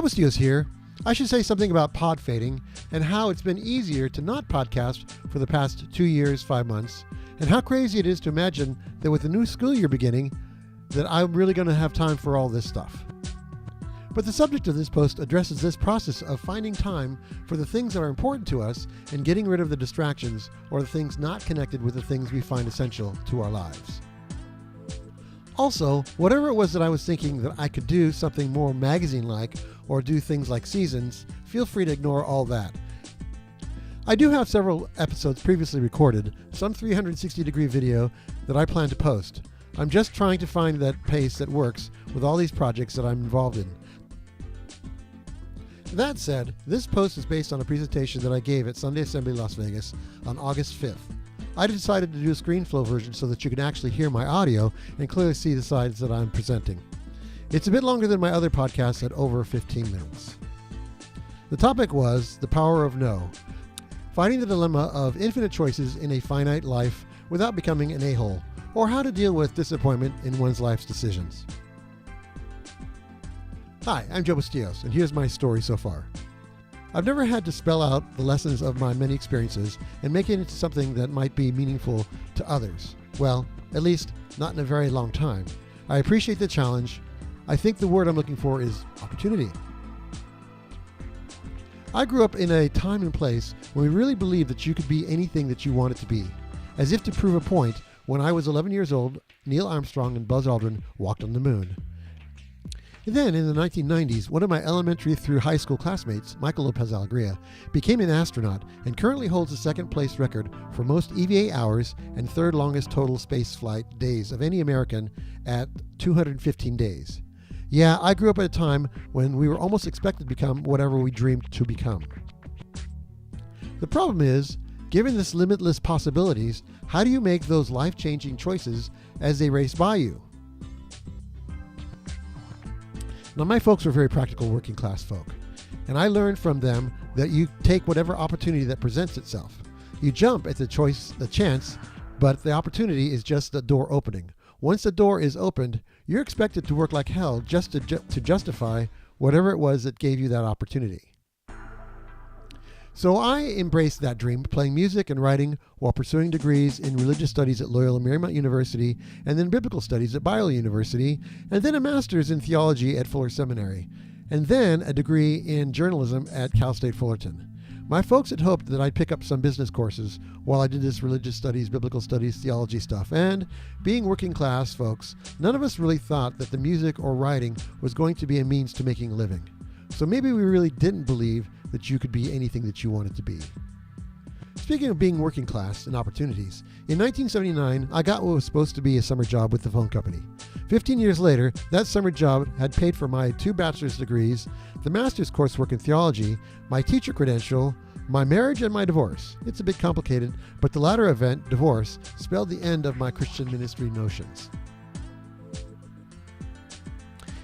Joe Bustillos here. I should say something about pod fading and how it's been easier to not podcast for the past 2 years, 5 months, and how crazy it is to imagine that with the new school year beginning, that I'm really going to have time for all this stuff. But the subject of this post addresses this process of finding time for the things that are important to us and getting rid of the distractions or the things not connected with the things we find essential to our lives. Also, whatever it was that I was thinking that I could do something more magazine-like or do things like seasons, feel free to ignore all that. I do have several episodes previously recorded, some 360-degree video that I plan to post. I'm just trying to find that pace that works with all these projects that I'm involved in. That said, this post is based on a presentation that I gave at Sunday Assembly Las Vegas on August 5th. I decided to do a ScreenFlow version so that you can actually hear my audio and clearly see the slides that I'm presenting. It's a bit longer than my other podcasts at over 15 minutes. The topic was the power of no, fighting the dilemma of infinite choices in a finite life without becoming an a-hole, or how to deal with disappointment in one's life's decisions. Hi, I'm Joe Bustillos, and here's my story so far. I've never had to spell out the lessons of my many experiences and make it into something that might be meaningful to others. Well, at least not in a very long time. I appreciate the challenge. I think the word I'm looking for is opportunity. I grew up in a time and place when we really believed that you could be anything that you wanted to be. As if to prove a point, when I was 11 years old, Neil Armstrong and Buzz Aldrin walked on the moon. Then, in the 1990s, one of my elementary through high school classmates, Michael Lopez Alegria, became an astronaut and currently holds the second-place record for most EVA hours and third longest total space flight days of any American at 215 days. Yeah, I grew up at a time when we were almost expected to become whatever we dreamed to become. The problem is, given this limitless possibilities, how do you make those life-changing choices as they race by you? Now, my folks were very practical working class folk, and I learned from them that you take whatever opportunity that presents itself. You jump at the chance, but the opportunity is just the door opening. Once the door is opened, you're expected to work like hell just to justify whatever it was that gave you that opportunity. So I embraced that dream, playing music and writing while pursuing degrees in religious studies at Loyola Marymount University, and then biblical studies at Biola University, and then a master's in theology at Fuller Seminary, and then a degree in journalism at Cal State Fullerton. My folks had hoped that I'd pick up some business courses while I did this religious studies, biblical studies, theology stuff, and being working class folks, none of us really thought that the music or writing was going to be a means to making a living. So maybe we really didn't believe that you could be anything that you wanted to be. Speaking of being working class and opportunities, in 1979, I got what was supposed to be a summer job with the phone company. 15 years later, that summer job had paid for my 2 bachelor's degrees, the master's coursework in theology, my teacher credential, my marriage, and my divorce. It's a bit complicated, but the latter event, divorce, spelled the end of my Christian ministry notions.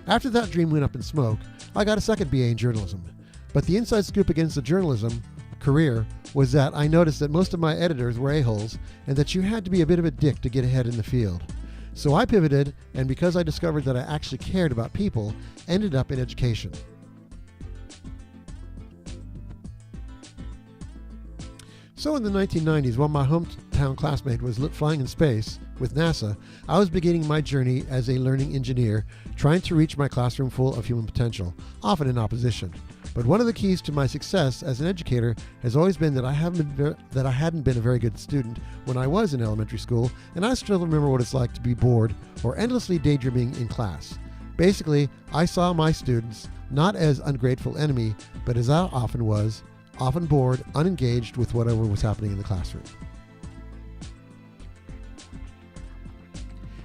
After that dream went up in smoke, I got a second BA in journalism. But the inside scoop against the journalism career was that I noticed that most of my editors were a-holes and that you had to be a bit of a dick to get ahead in the field. So I pivoted, and because I discovered that I actually cared about people, ended up in education. So in the 1990s, while my hometown classmate was flying in space with NASA, I was beginning my journey as a learning engineer, trying to reach my classroom full of human potential, often in opposition. But one of the keys to my success as an educator has always been that I hadn't been a very good student when I was in elementary school, and I still remember what it's like to be bored or endlessly daydreaming in class. Basically, I saw my students not as ungrateful enemy, but as I often was, often bored, unengaged with whatever was happening in the classroom.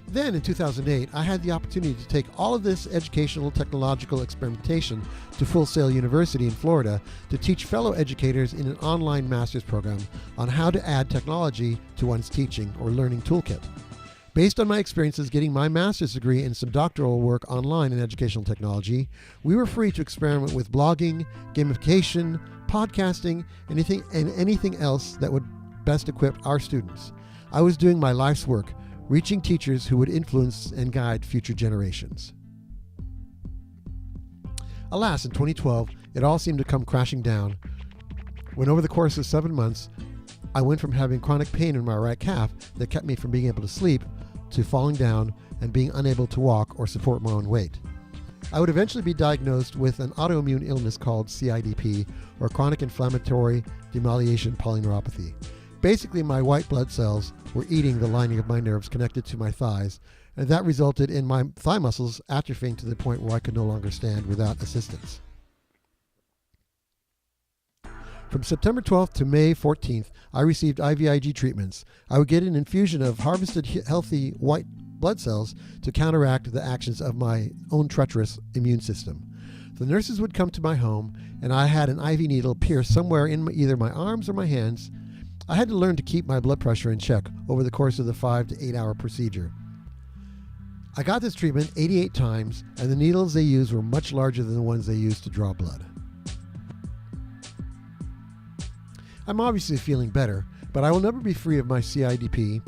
Then in 2008, I had the opportunity to take all of this educational technological experimentation to Full Sail University in Florida to teach fellow educators in an online master's program on how to add technology to one's teaching or learning toolkit. Based on my experiences getting my master's degree and some doctoral work online in educational technology, we were free to experiment with blogging, gamification, podcasting, and anything else that would best equip our students. I was doing my life's work, reaching teachers who would influence and guide future generations. Alas, in 2012, it all seemed to come crashing down when over the course of 7 months, I went from having chronic pain in my right calf that kept me from being able to sleep to falling down and being unable to walk or support my own weight. I would eventually be diagnosed with an autoimmune illness called CIDP, or chronic inflammatory demyelinating polyneuropathy. Basically, my white blood cells were eating the lining of my nerves connected to my thighs, and that resulted in my thigh muscles atrophying to the point where I could no longer stand without assistance. From September 12th to May 14th, I received IVIG treatments. I would get an infusion of harvested healthy white blood cells to counteract the actions of my own treacherous immune system. The nurses would come to my home, and I had an IV needle pierced somewhere in either my arms or my hands. I had to learn to keep my blood pressure in check over the course of the 5 to 8 hour procedure. I got this treatment 88 times, and the needles they used were much larger than the ones they used to draw blood. I'm obviously feeling better, but I will never be free of my CIDP,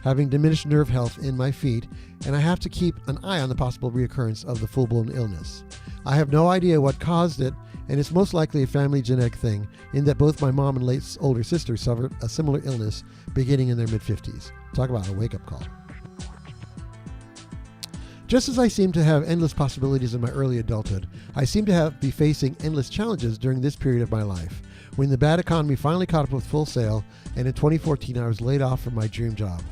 having diminished nerve health in my feet, and I have to keep an eye on the possible reoccurrence of the full-blown illness. I have no idea what caused it, and it's most likely a family genetic thing, in that both my mom and late older sister suffered a similar illness beginning in their mid-50s. Talk about a wake-up call. Just as I seem to have endless possibilities in my early adulthood, I seem to be facing endless challenges during this period of my life, when the bad economy finally caught up with Full Sail, and in 2014 I was laid off from my dream job.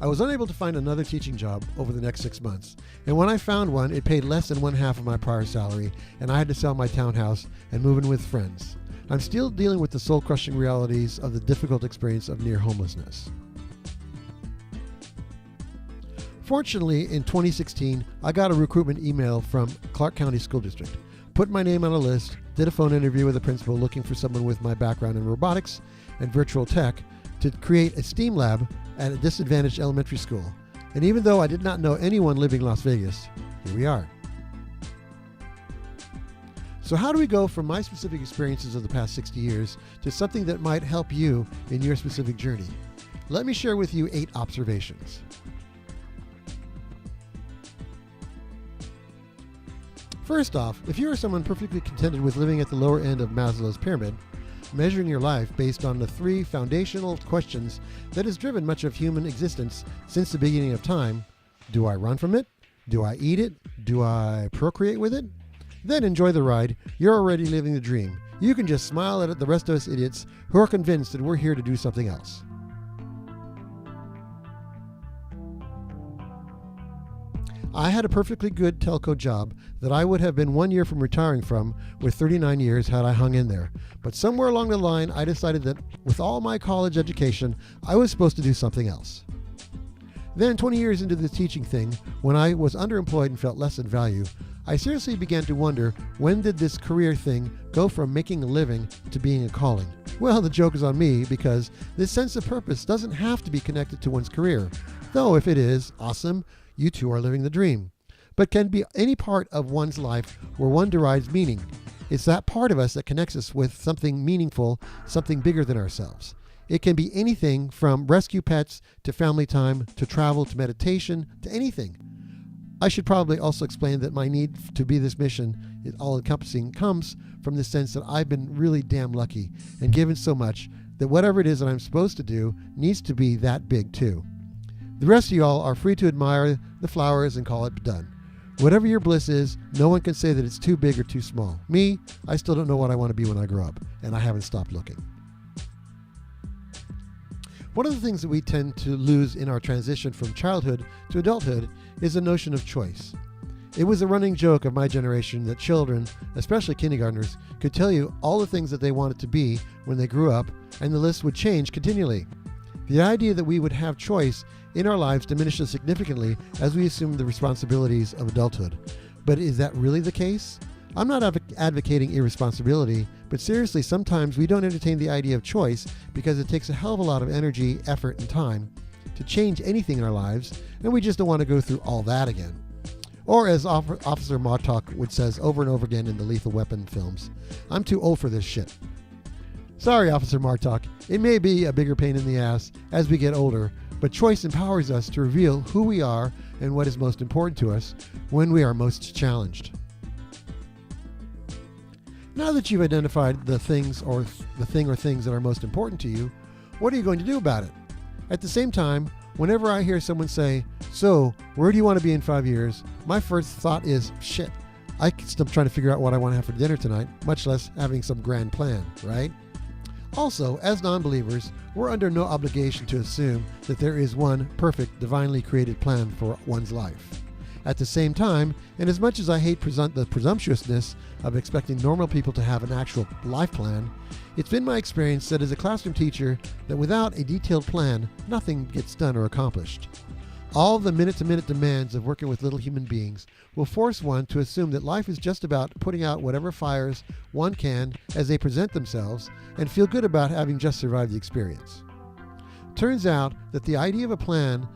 I was unable to find another teaching job over the next 6 months, and when I found one, it paid less than 1/2 of my prior salary, and I had to sell my townhouse and move in with friends. I'm still dealing with the soul-crushing realities of the difficult experience of near homelessness. Fortunately, in 2016, I got a recruitment email from Clark County School District, put my name on a list, did a phone interview with a principal looking for someone with my background in robotics and virtual tech to create a STEAM lab at a disadvantaged elementary school. And even though I did not know anyone living in Las Vegas, here we are. So how do we go from my specific experiences of the past 60 years to something that might help you in your specific journey? Let me share with you 8 observations. First off, if you are someone perfectly contented with living at the lower end of Maslow's pyramid, measuring your life based on the 3 foundational questions that has driven much of human existence since the beginning of time: do I run from it? Do I eat it? Do I procreate with it? Then enjoy the ride. You're already living the dream. You can just smile at the rest of us idiots who are convinced that we're here to do something else. I had a perfectly good telco job that I would have been 1 year from retiring from with 39 years had I hung in there. But somewhere along the line, I decided that with all my college education, I was supposed to do something else. Then 20 years into the teaching thing, when I was underemployed and felt less in value, I seriously began to wonder, when did this career thing go from making a living to being a calling? Well, the joke is on me, because this sense of purpose doesn't have to be connected to one's career. Though if it is, awesome, you too are living the dream. But can be any part of one's life where one derives meaning. It's that part of us that connects us with something meaningful, something bigger than ourselves. It can be anything from rescue pets to family time to travel to meditation to anything. I should probably also explain that my need to be this mission, all-encompassing, comes from the sense that I've been really damn lucky and given so much that whatever it is that I'm supposed to do needs to be that big too. The rest of y'all are free to admire the flowers and call it done. Whatever your bliss is, no one can say that it's too big or too small. Me, I still don't know what I want to be when I grow up, and I haven't stopped looking. One of the things that we tend to lose in our transition from childhood to adulthood is the notion of choice. It was a running joke of my generation that children, especially kindergartners, could tell you all the things that they wanted to be when they grew up, and the list would change continually. The idea that we would have choice in our lives diminishes significantly as we assume the responsibilities of adulthood. But is that really the case? I'm not advocating irresponsibility, but seriously, sometimes we don't entertain the idea of choice because it takes a hell of a lot of energy, effort, and time to change anything in our lives, and we just don't want to go through all that again. Or as Officer Martok would says over and over again in the Lethal Weapon films, I'm too old for this shit. Sorry, Officer Martok, it may be a bigger pain in the ass as we get older, but choice empowers us to reveal who we are and what is most important to us when we are most challenged. Now that you've identified the thing or things that are most important to you, what are you going to do about it? At the same time, whenever I hear someone say, "So, where do you want to be in 5 years?" my first thought is, shit, I'm still trying to figure out what I want to have for dinner tonight, much less having some grand plan, right? Also, as non-believers, we're under no obligation to assume that there is one perfect, divinely created plan for one's life. At the same time, and as much as I hate the presumptuousness of expecting normal people to have an actual life plan, it's been my experience that as a classroom teacher, that without a detailed plan, nothing gets done or accomplished. All the minute-to-minute demands of working with little human beings will force one to assume that life is just about putting out whatever fires one can as they present themselves and feel good about having just survived the experience. Turns out that the idea of a plan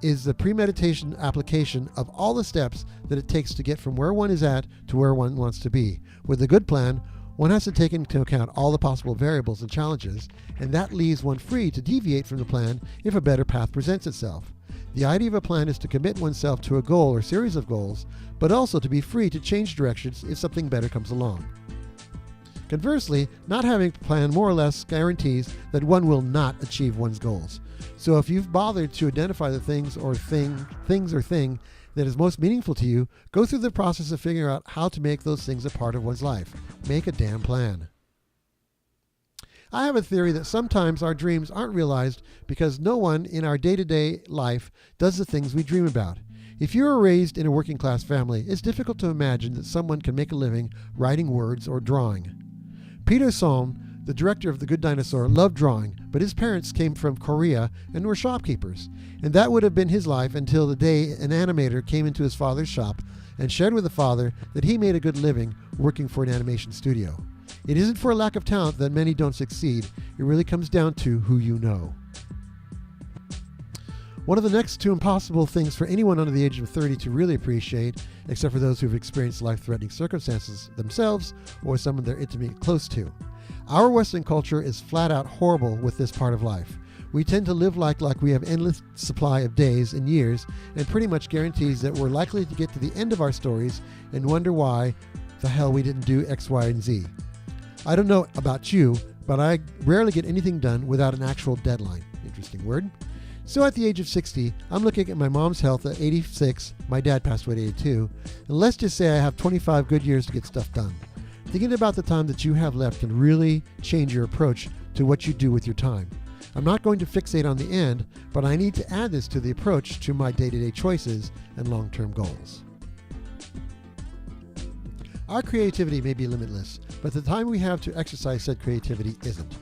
is the premeditation application of all the steps that it takes to get from where one is at to where one wants to be. With a good plan, one has to take into account all the possible variables and challenges, and that leaves one free to deviate from the plan if a better path presents itself. The idea of a plan is to commit oneself to a goal or series of goals, but also to be free to change directions if something better comes along. Conversely, not having a plan more or less guarantees that one will not achieve one's goals. So if you've bothered to identify the thing that is most meaningful to you, go through the process of figuring out how to make those things a part of one's life. Make a damn plan. I have a theory that sometimes our dreams aren't realized because no one in our day-to-day life does the things we dream about. If you were raised in a working-class family, it's difficult to imagine that someone can make a living writing words or drawing. Peter Sohn, the director of The Good Dinosaur, loved drawing, but his parents came from Korea and were shopkeepers, and that would have been his life until the day an animator came into his father's shop and shared with the father that he made a good living working for an animation studio. It isn't for a lack of talent that many don't succeed. It really comes down to who you know. One of the next two impossible things for anyone under the age of 30 to really appreciate, except for those who've experienced life-threatening circumstances themselves or someone they're intimately close to. Our Western culture is flat out horrible with this part of life. We tend to live like we have endless supply of days and years, and pretty much guarantees that we're likely to get to the end of our stories and wonder why the hell we didn't do X, Y, and Z. I don't know about you, but I rarely get anything done without an actual deadline. Interesting word. So at the age of 60, I'm looking at my mom's health at 86, my dad passed away at 82, and let's just say I have 25 good years to get stuff done. Thinking about the time that you have left can really change your approach to what you do with your time. I'm not going to fixate on the end, but I need to add this to the approach to my day-to-day choices and long-term goals. Our creativity may be limitless, but the time we have to exercise said creativity isn't.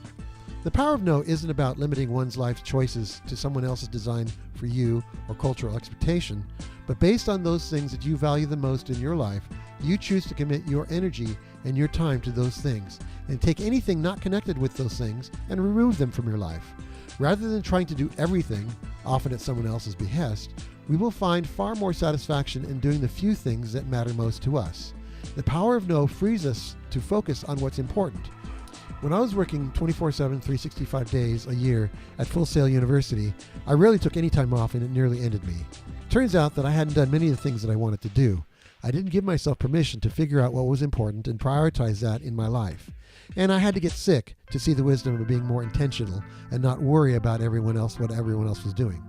The power of no isn't about limiting one's life's choices to someone else's design for you or cultural expectation, but based on those things that you value the most in your life, you choose to commit your energy and your time to those things, and take anything not connected with those things and remove them from your life. Rather than trying to do everything, often at someone else's behest, we will find far more satisfaction in doing the few things that matter most to us. The power of no frees us to focus on what's important. When I was working 24/7, 365 days a year at Full Sail University, I rarely took any time off and it nearly ended me. Turns out that I hadn't done many of the things that I wanted to do. I didn't give myself permission to figure out what was important and prioritize that in my life. And I had to get sick to see the wisdom of being more intentional and not worry about what everyone else was doing.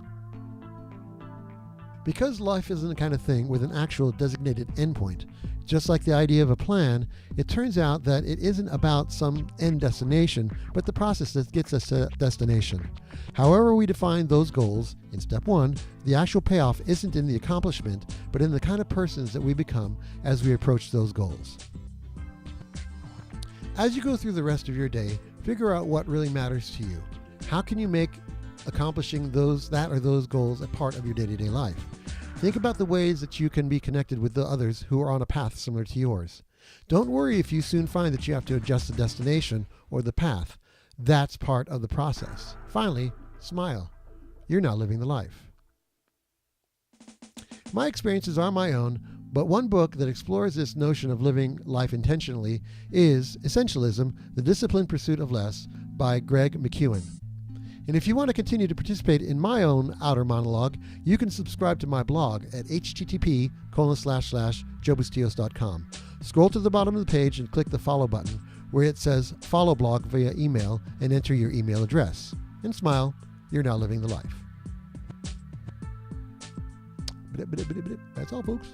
Because life isn't the kind of thing with an actual designated endpoint, just like the idea of a plan, it turns out that it isn't about some end destination, but the process that gets us to that destination. However we define those goals, in step one, the actual payoff isn't in the accomplishment, but in the kind of persons that we become as we approach those goals. As you go through the rest of your day, figure out what really matters to you. How can you make accomplishing those goals a part of your day-to-day life? Think about the ways that you can be connected with the others who are on a path similar to yours. Don't worry if you soon find that you have to adjust the destination or the path. That's part of the process. Finally, smile. You're now living the life. My experiences are my own, but one book that explores this notion of living life intentionally is Essentialism, The Disciplined Pursuit of Less by Greg McKeown. And if you want to continue to participate in my own outer monologue, you can subscribe to my blog at http://joebustillos.com. Scroll to the bottom of the page and click the follow button where it says follow blog via email and enter your email address. And smile, you're now living the life. That's all, folks.